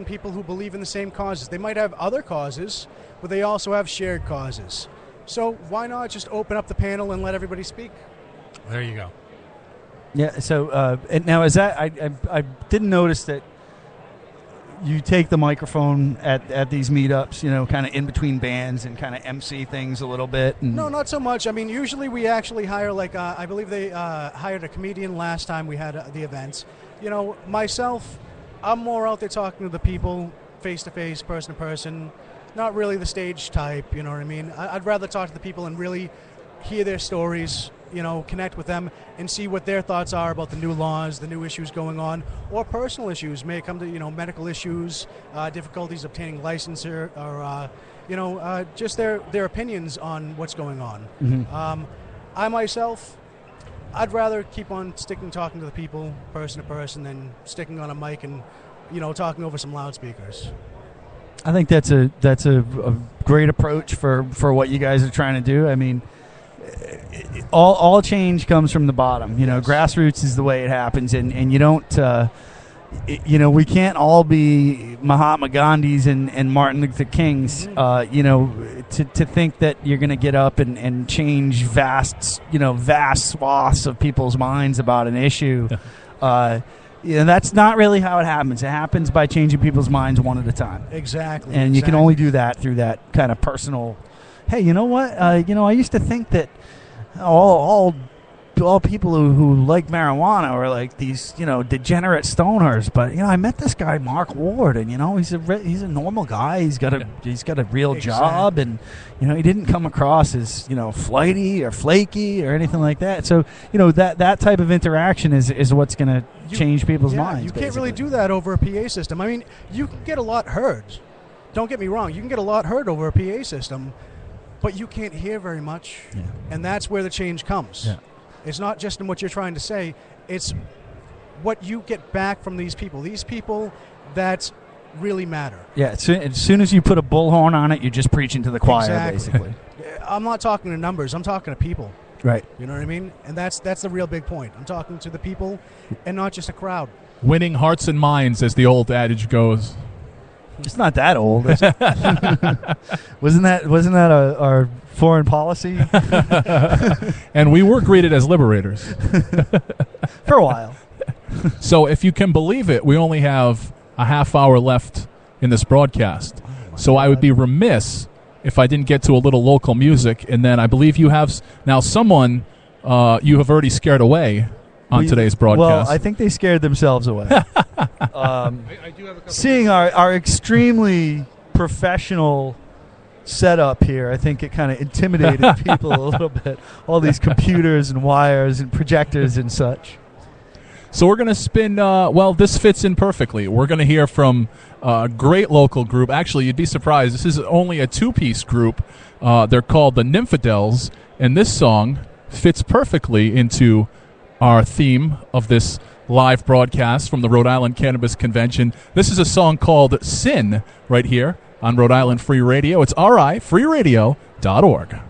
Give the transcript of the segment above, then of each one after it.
people who believe in the same causes. They might have other causes, but they also have shared causes. So why not just open up the panel and let everybody speak? There you go. Yeah. So and now is that I didn't notice that you take the microphone at these meetups, you know, kind of in between bands and kind of MC things a little bit. And no, not so much. I mean, usually we actually hire, like, I believe they hired a comedian last time we had the events. You know, myself, I'm more out there talking to the people face-to-face, person-to-person, not really the stage type, you know what I mean? I'd rather talk to the people and really hear their stories, you know, connect with them and see what their thoughts are about the new laws, the new issues going on, or personal issues. May come to, you know, medical issues, difficulties obtaining licensure, or, you know, just their opinions on what's going on. Mm-hmm. I myself, I'd rather keep on talking to the people, person to person, than sticking on a mic and, you know, talking over some loudspeakers. I think that's a great approach for what you guys are trying to do. I mean, all change comes from the bottom. You know, grassroots is the way it happens, and you don't. You know, we can't all be Mahatma Gandhis and Martin Luther Kings. You know, to think that you're going to get up and change vast swaths of people's minds about an issue. You know, that's not really how it happens. It happens by changing people's minds one at a time. Exactly. And you can only do that through that kind of personal. Hey, you know what? You know, I used to think that all people who like marijuana are like these, you know, degenerate stoners. But you know, I met this guy Mark Ward, and you know, he's a normal guy. He's got a real job, and you know, he didn't come across as, you know, flighty or flaky or anything like that. So you know, that type of interaction is what's going to change people's minds. You can't really do that over a PA system. I mean, you can get a lot heard. Don't get me wrong. You can get a lot heard over a PA system, but you can't hear very much, and that's where the change comes. Yeah. It's not just in what you're trying to say. It's what you get back from these people that really matter. Yeah, as soon as you put a bullhorn on it, you're just preaching to the choir, basically. I'm not talking to numbers. I'm talking to people. Right. You know what I mean? And that's the real big point. I'm talking to the people and not just a crowd. Winning hearts and minds, as the old adage goes. It's not that old, is it? Wasn't that our foreign policy? And we were greeted as liberators. For a while. So if you can believe it, we only have a half hour left in this broadcast. So I would be remiss if I didn't get to a little local music. And then I believe you have now someone you have already scared away on today's broadcast. Well, I think they scared themselves away. I do have a couple seeing our extremely professional setup here, I think it kind of intimidated people a little bit. All these computers and wires and projectors and such. So we're going to spin, this fits in perfectly. We're going to hear from a great local group. Actually, you'd be surprised. This is only a two-piece group. They're called the Nymphadels, and this song fits perfectly into our theme of this live broadcast from the Rhode Island Cannabis Convention. This is a song called Sin right here on Rhode Island Free Radio. It's rifreeradio.org.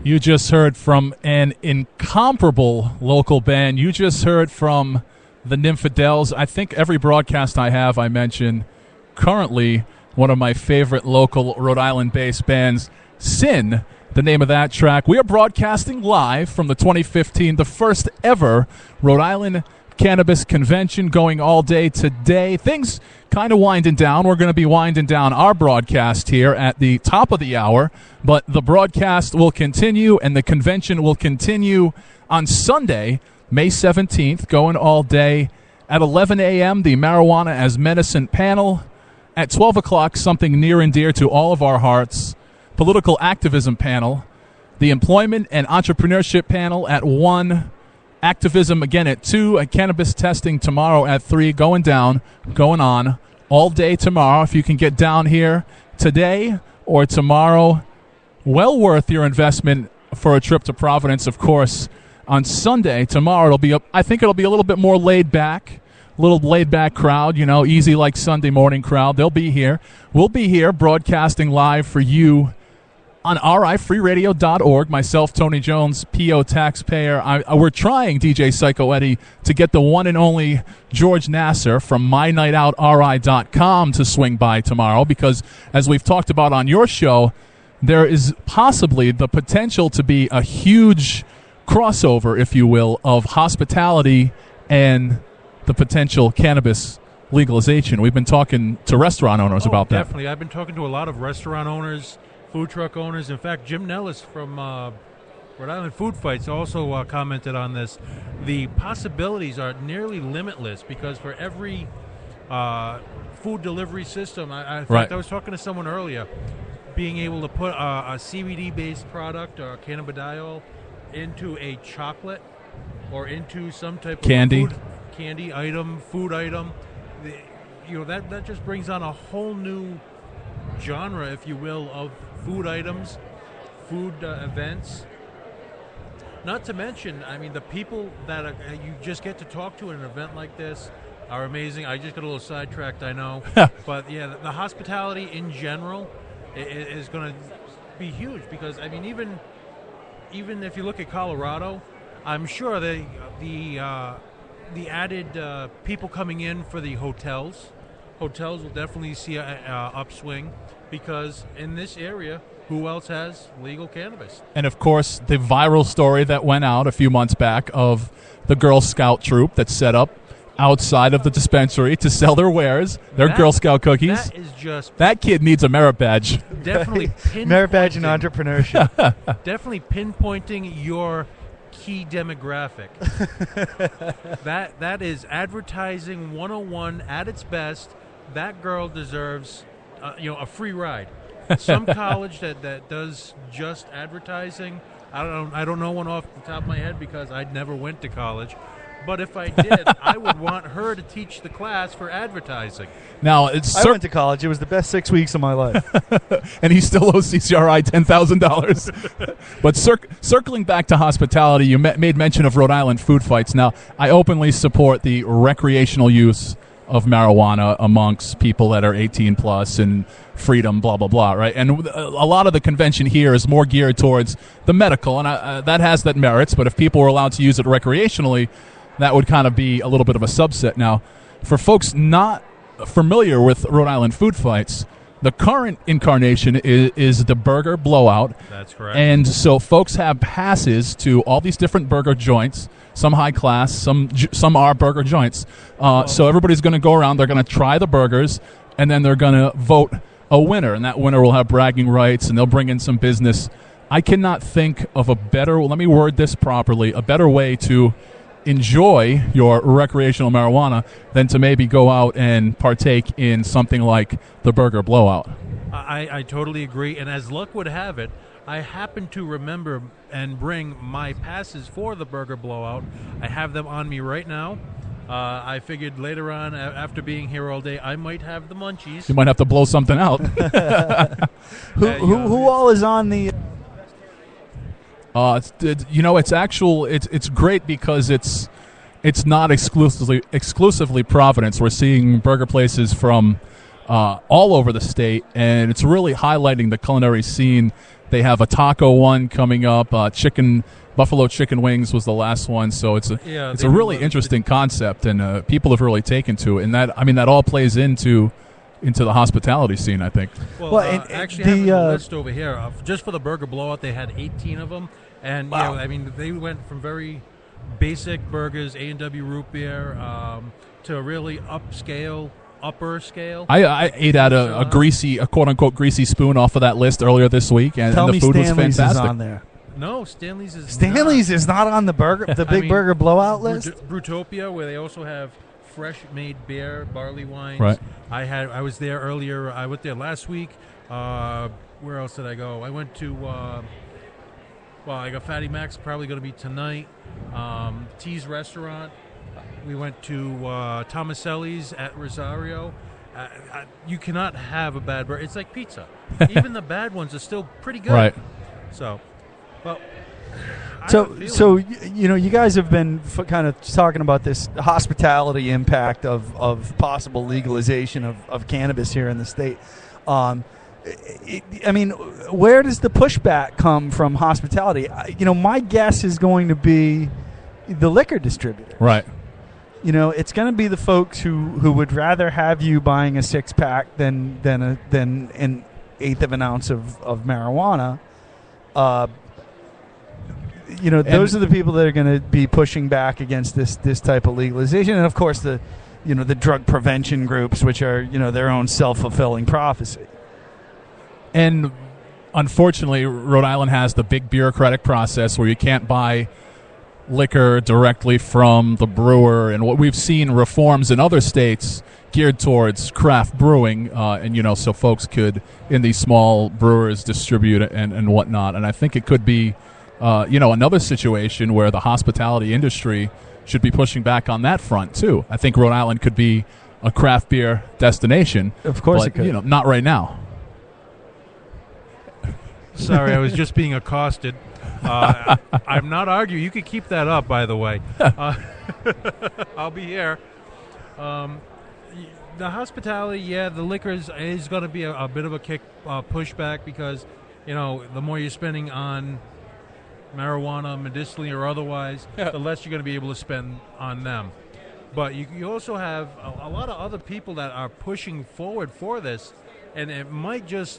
You just heard from an incomparable local band. You just heard from the Nymphadels. I think every broadcast I have, I mention currently one of my favorite local Rhode Island-based bands, Sin, the name of that track. We are broadcasting live from the 2015, the first ever Rhode Island Cannabis Convention, going all day today. Things kind of winding down. We're going to be winding down our broadcast here at the top of the hour, but the broadcast will continue and the convention will continue on Sunday, May 17th, going all day. At 11 a.m., the Marijuana as Medicine panel. At 12 o'clock, something near and dear to all of our hearts, political activism panel. The employment and entrepreneurship panel at 1. Activism again at 2, cannabis testing tomorrow at 3, going on all day tomorrow. If you can get down here today or tomorrow, well worth your investment for a trip to Providence, of course. On Sunday, tomorrow, I think it'll be a little bit more laid back, crowd, easy like Sunday morning crowd. They'll be here. We'll be here broadcasting live for you on rifreeradio.org. Myself, Tony Jones, PO taxpayer. We're trying, DJ Psycho Eddie, to get the one and only George Nasser from MyNightOutRI.com to swing by tomorrow because, as we've talked about on your show, there is possibly the potential to be a huge crossover, if you will, of hospitality and the potential cannabis legalization. We've been talking to restaurant owners about that. Definitely. I've been talking to a lot of restaurant owners, food truck owners. In fact, Jim Nellis from Rhode Island Food Fights also commented on this. The possibilities are nearly limitless because for every food delivery system, in fact, I was talking to someone earlier, being able to put a CBD-based product or cannabidiol into a chocolate or into some type of candy item, food item, that just brings on a whole new genre, if you will, of food items, food events. Not to mention, the people that you just get to talk to at an event like this are amazing. I just got a little sidetracked, I know. But, yeah, the hospitality in general is going to be huge because, even if you look at Colorado, I'm sure the added people coming in for the hotels will definitely see a upswing because in this area, who else has legal cannabis? And, of course, the viral story that went out a few months back of the Girl Scout troop that set up outside of the dispensary to sell their wares, their Girl Scout cookies. That is just... That kid needs a merit badge. Definitely pinpointing... Merit badge in entrepreneurship. Definitely pinpointing your key demographic. That is advertising 101 at its best. That girl deserves, a free ride. Some college that does just advertising. I don't know one off the top of my head because I never went to college. But if I did, I would want her to teach the class for advertising. Now, I went to college. It was the best 6 weeks of my life. And he still owes CCRI $10,000. But circling back to hospitality, you made mention of Rhode Island Food Fights. Now, I openly support the recreational use of marijuana amongst people that are 18 plus and freedom, blah, blah, blah, right? And a lot of the convention here is more geared towards the medical, and that has that merits, but if people were allowed to use it recreationally, that would kind of be a little bit of a subset. Now, for folks not familiar with Rhode Island Food Fights, the current incarnation is the Burger Blowout. That's correct. And so folks have passes to all these different burger joints, some high class, some are burger joints. So everybody's going to go around, they're going to try the burgers, and then they're going to vote a winner, and that winner will have bragging rights, and they'll bring in some business. I cannot think of a better, let me word this properly, a better way to enjoy your recreational marijuana than to maybe go out and partake in something like the Burger Blowout. I totally agree, and as luck would have it, I happen to remember and bring my passes for the Burger Blowout. I have them on me right now. I figured later on, after being here all day, I might have the munchies. You might have to blow something out. Who all is on the... It's great because it's not exclusively Providence. We're seeing burger places from all over the state, and it's really highlighting the culinary scene. They have a taco one coming up. Buffalo chicken wings was the last one, so it's a really interesting concept, and people have really taken to it. And that all plays into the hospitality scene, I think. Well, actually, having the list over here, just for the burger blowout, they had 18 of them, and wow. they went from very basic burgers, A&W root beer, to really upper scale. I ate at a quote unquote greasy spoon off of that list earlier this week, and the food was fantastic. Is on there. No, Stanley's is not on the big burger blowout list. Brutopia, where they also have fresh made beer, barley wines. Right. I was there earlier. I went there last week. Where else did I go? I went to I got Fatty Mac's probably going to be tonight. T's Restaurant. We went to Tomaselli's at Rosario. You cannot have a bad burger. It's like pizza. Even the bad ones are still pretty good. Right. So, well, So you guys have been kind of talking about this hospitality impact of possible legalization of cannabis here in the state. Where does the pushback come from hospitality? My guess is going to be the liquor distributor. Right. It's going to be the folks who would rather have you buying a 6-pack than an eighth of an ounce of marijuana. Those are the people that are going to be pushing back against this type of legalization, and of course the drug prevention groups, which are their own self-fulfilling prophecy. And unfortunately, Rhode Island has the big bureaucratic process where you can't buy liquor directly from the brewer, and what we've seen reforms in other states geared towards craft brewing, so folks could, in these small brewers, distribute it and whatnot. And I think it could be another situation where the hospitality industry should be pushing back on that front too. I think Rhode Island could be a craft beer destination. Of course, but, it could. Not right now. Sorry, I was just being accosted. I'm not arguing. You could keep that up, by the way. I'll be here. The hospitality, the liquor is going to be a bit of a pushback because, the more you're spending on marijuana, medicinally or otherwise, the less you're going to be able to spend on them. But you also have a lot of other people that are pushing forward for this, and it might just